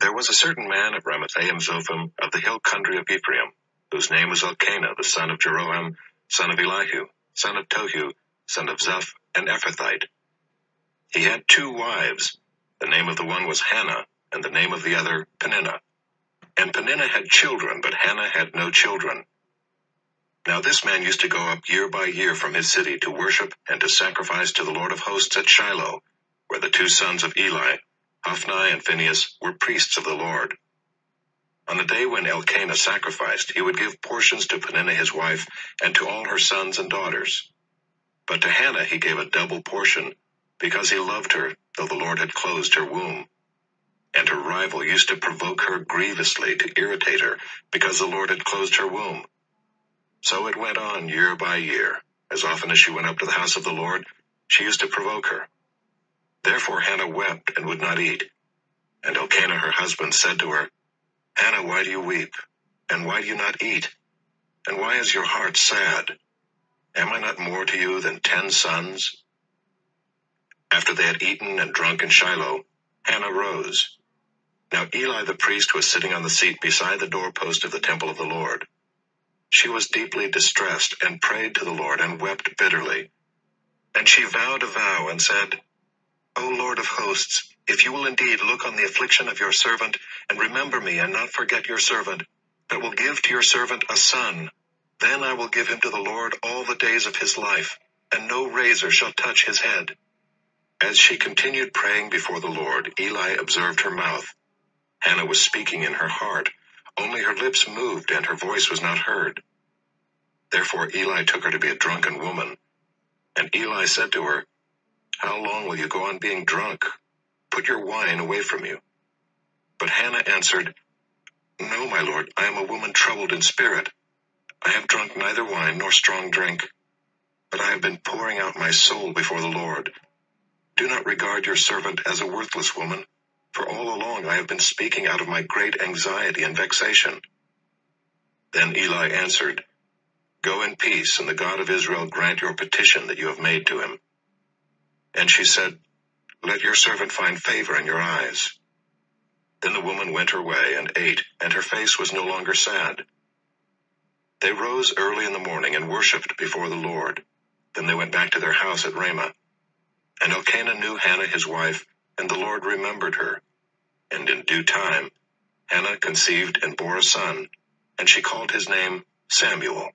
There was a certain man of Ramathaim-Zophim of the hill country of Ephraim, whose name was Elkanah, the son of Jeroham, son of Elihu, son of Tohu, son of Zuph, an Ephrathite. He had 2 wives. The name of the one was Hannah, and the name of the other Peninnah. And Peninnah had children, but Hannah had no children. Now this man used to go up year by year from his city to worship and to sacrifice to the Lord of hosts at Shiloh, where the 2 sons of Eli, Hophni and Phinehas, were priests of the Lord. On the day when Elkanah sacrificed, he would give portions to Peninnah his wife and to all her sons and daughters. But to Hannah he gave a double portion, because he loved her, though the Lord had closed her womb. And her rival used to provoke her grievously to irritate her, because the Lord had closed her womb. So it went on year by year. As often as she went up to the house of the Lord, she used to provoke her. Therefore Hannah wept and would not eat. And Elkanah her husband said to her, Hannah, why do you weep? And why do you not eat? And why is your heart sad? Am I not more to you than 10 sons? After they had eaten and drunk in Shiloh, Hannah rose. Now Eli the priest was sitting on the seat beside the doorpost of the temple of the Lord. She was deeply distressed and prayed to the Lord and wept bitterly. And she vowed a vow and said, O Lord of hosts, if you will indeed look on the affliction of your servant, and remember me and not forget your servant, but will give to your servant a son, then I will give him to the Lord all the days of his life, and no razor shall touch his head. As she continued praying before the Lord, Eli observed her mouth. Hannah was speaking in her heart, only her lips moved and her voice was not heard. Therefore Eli took her to be a drunken woman. And Eli said to her, How long will you go on being drunk? Put your wine away from you. But Hannah answered, No, my lord, I am a woman troubled in spirit. I have drunk neither wine nor strong drink, but I have been pouring out my soul before the Lord. Do not regard your servant as a worthless woman, for all along I have been speaking out of my great anxiety and vexation. Then Eli answered, Go in peace, and the God of Israel grant your petition that you have made to him. And she said, Let your servant find favor in your eyes. Then the woman went her way and ate, and her face was no longer sad. They rose early in the morning and worshipped before the Lord. Then they went back to their house at Ramah. And Elkanah knew Hannah his wife, and the Lord remembered her. And in due time Hannah conceived and bore a son, and she called his name Samuel.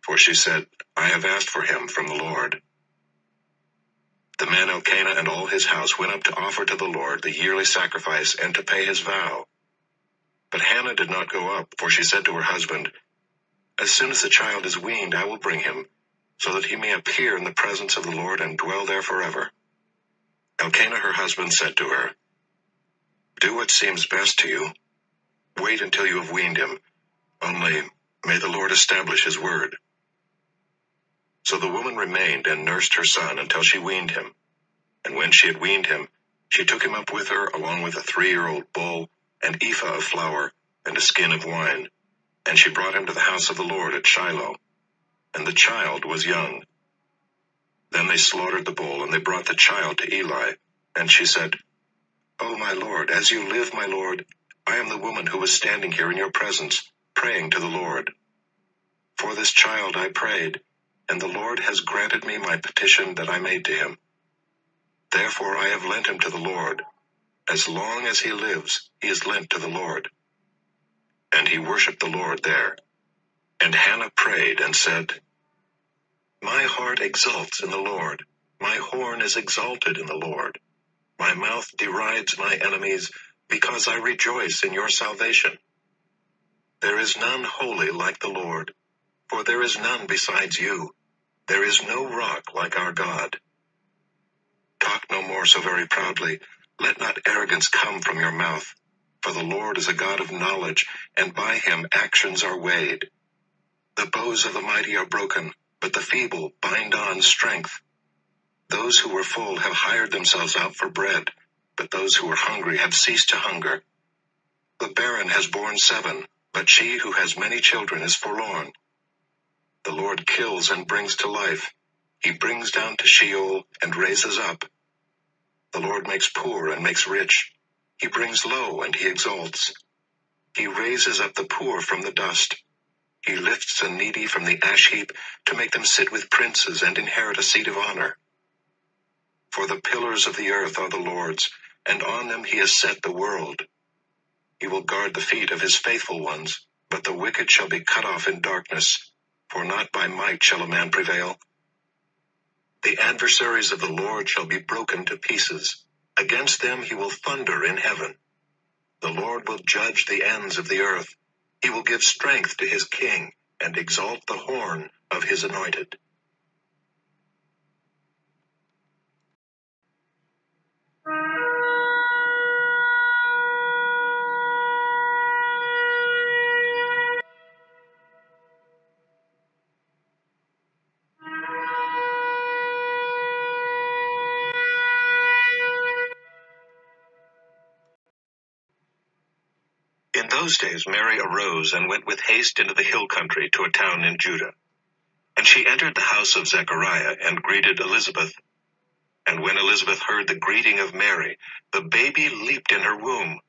For she said, I have asked for him from the Lord. The man Elkanah and all his house went up to offer to the Lord the yearly sacrifice and to pay his vow. But Hannah did not go up, for she said to her husband, As soon as the child is weaned, I will bring him, so that he may appear in the presence of the Lord and dwell there forever. Elkanah her husband said to her, Do what seems best to you. Wait until you have weaned him, only may the Lord establish his word. So the woman remained and nursed her son until she weaned him. And when she had weaned him, she took him up with her along with a 3-year-old bull, an ephah of flour, and a skin of wine. And she brought him to the house of the Lord at Shiloh. And the child was young. Then they slaughtered the bull, and they brought the child to Eli. And she said, O my Lord, as you live, my Lord, I am the woman who was standing here in your presence, praying to the Lord. For this child I prayed, and the Lord has granted me my petition that I made to him. Therefore I have lent him to the Lord. As long as he lives, he is lent to the Lord. And he worshipped the Lord there. And Hannah prayed and said, My heart exults in the Lord. My horn is exalted in the Lord. My mouth derides my enemies, because I rejoice in your salvation. There is none holy like the Lord, for there is none besides you. There is no rock like our God. Talk no more so very proudly. Let not arrogance come from your mouth. For the Lord is a God of knowledge, and by him actions are weighed. The bows of the mighty are broken, but the feeble bind on strength. Those who were full have hired themselves out for bread, but those who were hungry have ceased to hunger. The barren has borne 7, but she who has many children is forlorn. The Lord kills and brings to life. He brings down to Sheol and raises up. The Lord makes poor and makes rich. He brings low and he exalts. He raises up the poor from the dust. He lifts the needy from the ash heap to make them sit with princes and inherit a seat of honor. For the pillars of the earth are the Lord's, and on them he has set the world. He will guard the feet of his faithful ones, but the wicked shall be cut off in darkness, for not by might shall a man prevail. The adversaries of the Lord shall be broken to pieces. Against them he will thunder in heaven. The Lord will judge the ends of the earth. He will give strength to his king and exalt the horn of his anointed. In those days Mary arose and went with haste into the hill country to a town in Judah. And she entered the house of Zechariah and greeted Elizabeth. And when Elizabeth heard the greeting of Mary, the baby leaped in her womb.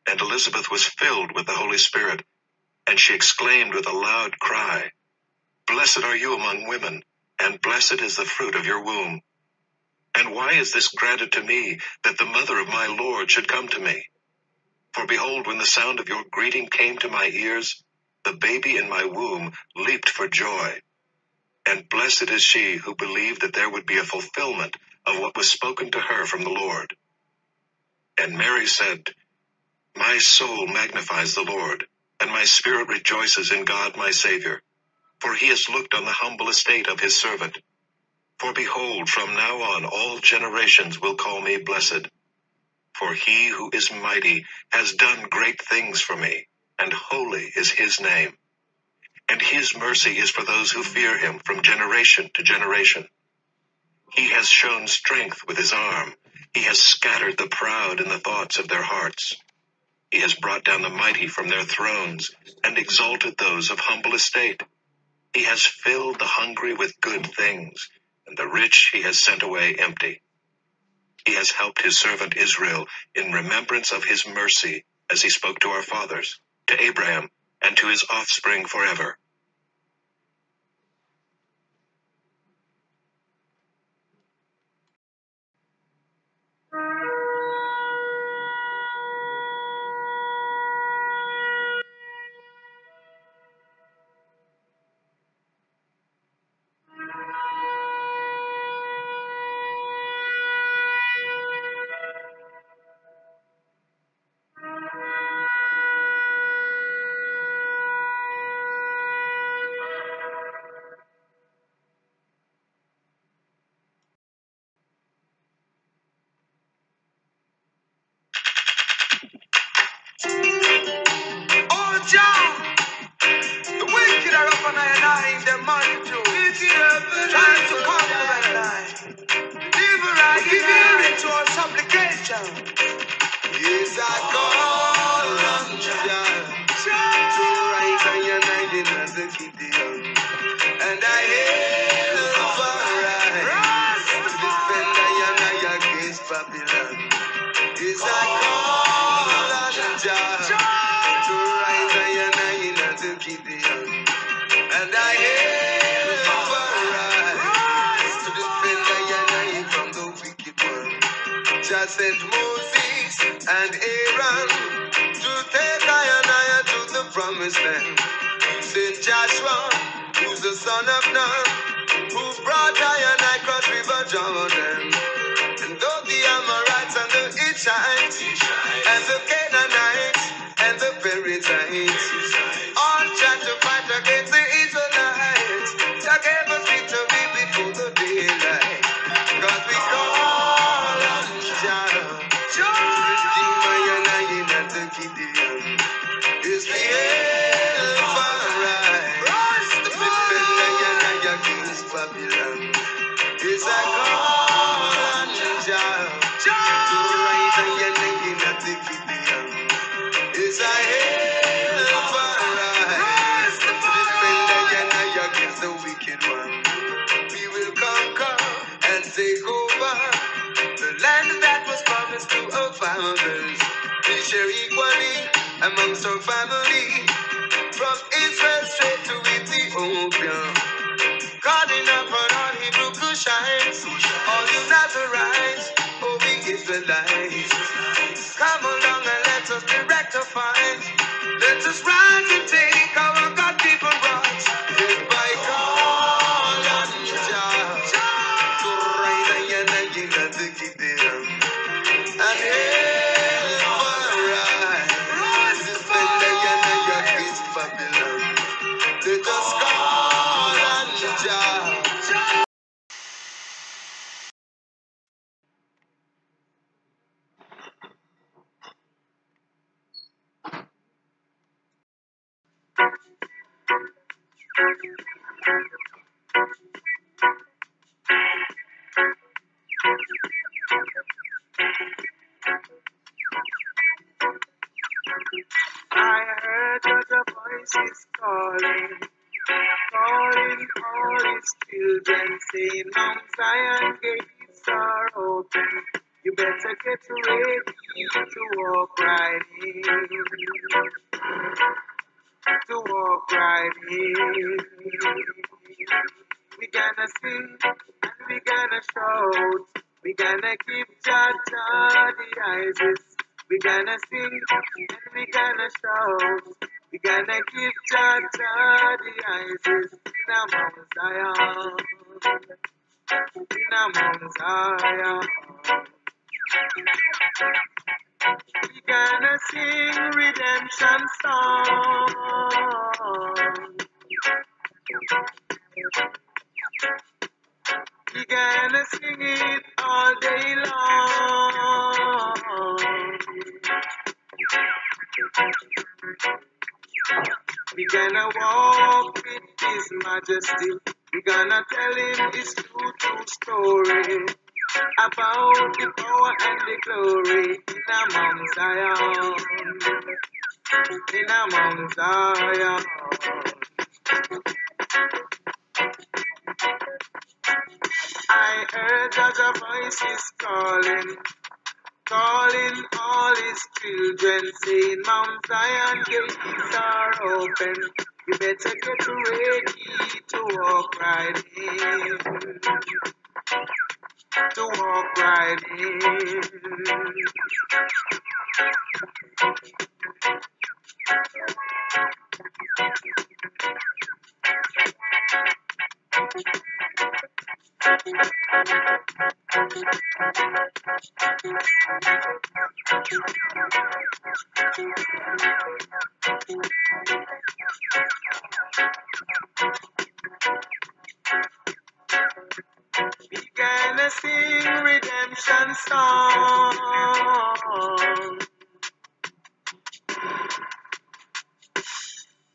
And Elizabeth was filled with the Holy Spirit, and she exclaimed with a loud cry, "Blessed are you among women, and blessed is the fruit of your womb. And why is this granted to me, that the mother of my Lord should come to me? For behold, when the sound of your greeting came to my ears, the baby in my womb leaped for joy. And blessed is she who believed that there would be a fulfillment of what was spoken to her from the Lord." And Mary said, "My soul magnifies the Lord, and my spirit rejoices in God my Savior, for he has looked on the humble estate of his servant. For behold, from now on all generations will call me blessed. For he who is mighty has done great things for me, and holy is his name. And his mercy is for those who fear him from generation to generation. He has shown strength with his arm. He has scattered the proud in the thoughts of their hearts. He has brought down the mighty from their thrones, and exalted those of humble estate. He has filled the hungry with good things, and the rich he has sent away empty. He has helped his servant Israel in remembrance of his mercy, as he spoke to our fathers, to Abraham, and to his offspring forever." Oh, Jah, the wicked are up and I in their multitude, trying to conquer and I. We give hearing to our supplication. Yes, I call on Jah to rise and unite as the Gideon, and I hail for rise to defend I against Babylon. Yes, I call on Jah to rise and unite as the Gideon, and I hail for rise to defend I from the wicked one. Jah sent Moses and Aaron to take I to the promised land. Sent Joshua, who's the son of Nun, who brought I cross river Jordan. And though the Amorites and the Hittites and the Canaanites and the Perizzites all tried to fight against the Israelites, Jah gave us victory before the daylight. 'Cause we call on Jah to redeem I and the Gideon. Is the end for rise to defend I against Babylon. Is I call on Jah to rise and the Gideon. Is I hail for rise to defend I against the wicked one. We will conquer and take over the land that was promised to our fathers. amongst our family, from Israel straight to Ethiopia. Calling upon all Hebrew Cushites, all you Nazarites, oh we Israelites. Come along and let us be rectified. Let us rise and take our God people rights. By call on Jah, to rise and get them. And hail for rise, defend against Babylon. Let us call on Jah. I heard that the voice is calling, calling all his children, saying, Mount Zion gates are open. You better get ready to walk right in, to walk right in. We gonna sing and we gonna shout. We gonna give Jah the Isis. We gonna sing and we gonna shout. We gonna give Jah the Isis in a Mount Zion, in a Mount Zion. We gonna sing redemption song. We gonna sing it all day long. We gonna walk with His Majesty. We gonna tell Him His true story about the power and the glory in a Mount Zion, in a Mount Zion. I heard that a voice is calling, calling all his children, saying, Mount Zion gates are open. You better get ready to walk right in, to walk right in. We gonna sing redemption song.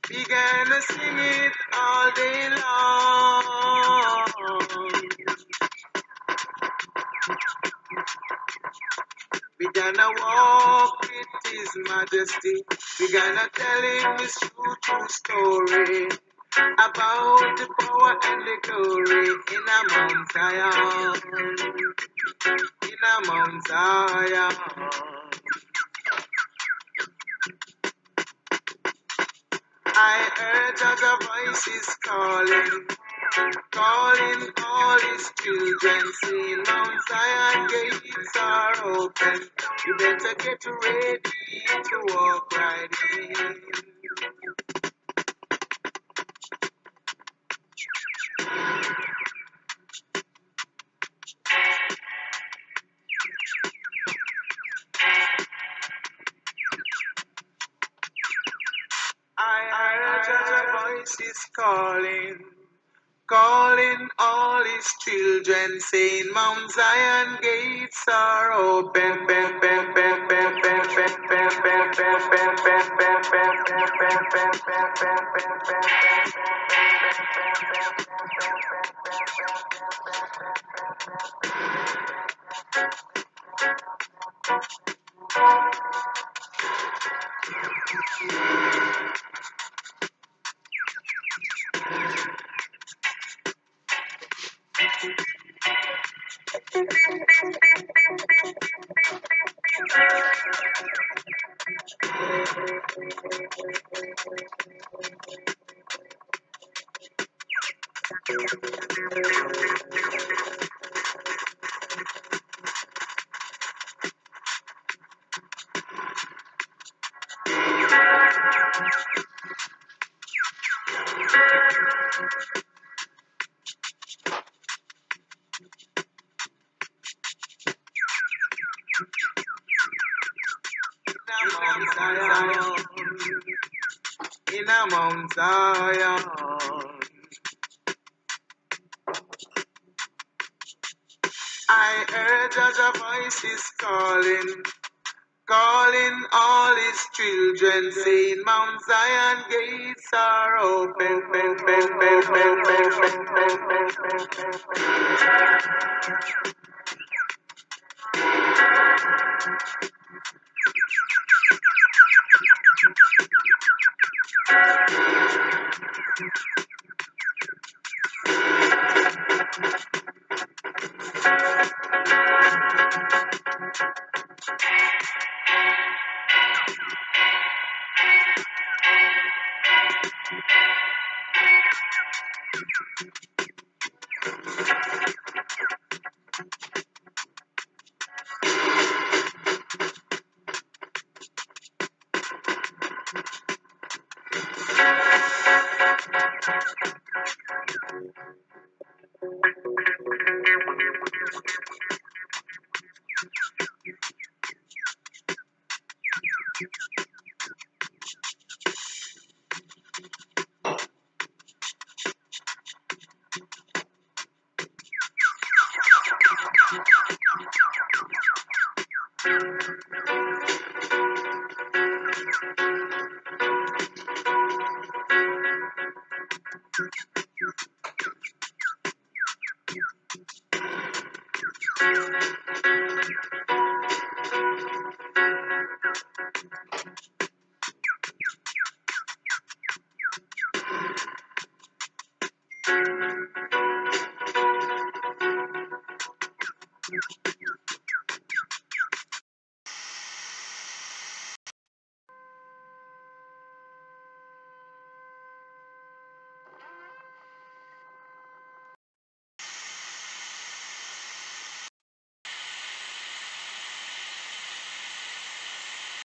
We gonna sing it all day long. We gonna walk with His Majesty. We gonna tell Him His true story about the power and the glory in a Mount Zion, in a Mount Zion. I heard that a voice is calling, calling all his children, saying, Mount Zion gates are open. You better get ready to walk right in. I heard that a voice is calling, calling all his children, saying, Mount Zion gates are open. In a Mount Zion, I heard Jah's voice is calling, calling all his children, saying, Mount Zion gates are open.